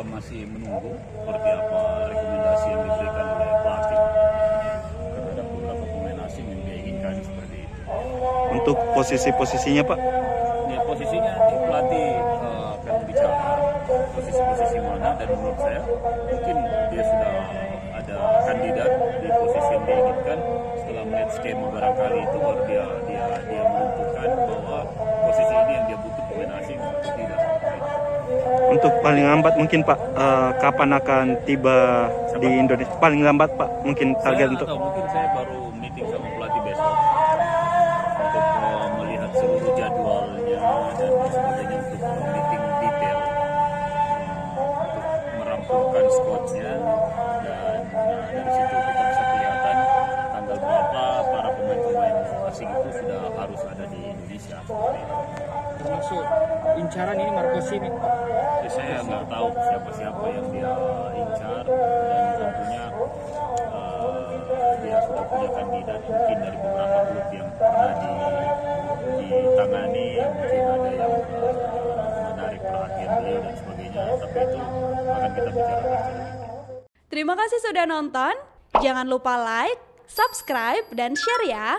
masih menunggu seperti apa rekomendasi yang diberikan oleh pelatih terhadap beberapa pemain asing yang dia inginkan seperti itu. Untuk posisi-posisinya Pak? Ya, posisinya nanti pelatih akan bicara posisi-posisi mana, dan menurut saya mungkin dia sudah ada kandidat di posisi yang dia inginkan. Setelah melihat skema barangkali itu baru dia menentukan bahwa posisi ini yang dia butuh pemain asing atau tidak. Untuk paling lambat mungkin Pak, kapan akan tiba di Indonesia? Paling lambat Pak, mungkin target untuk? Mungkin saya baru meeting sama pelatih besok untuk melihat seluruh jadwalnya dan sebagainya, untuk meeting detail, untuk merampungkan squadnya, dan dari situ kita bisa kelihatan tanggal berapa para pemain-pemain asing itu sudah harus ada di Indonesia. Termasuk incaran ini Marcos ini. Jadi saya nggak tahu siapa-siapa yang dia incar, dan tentunya dia sudah punya kandidat mungkin dari beberapa klub yang pernah ditangani, mungkin ada yang menarik perhatian beliau dan sebagainya, tapi itu akan kita bicarakan. Terima kasih sudah nonton. Jangan lupa like, subscribe, dan share ya.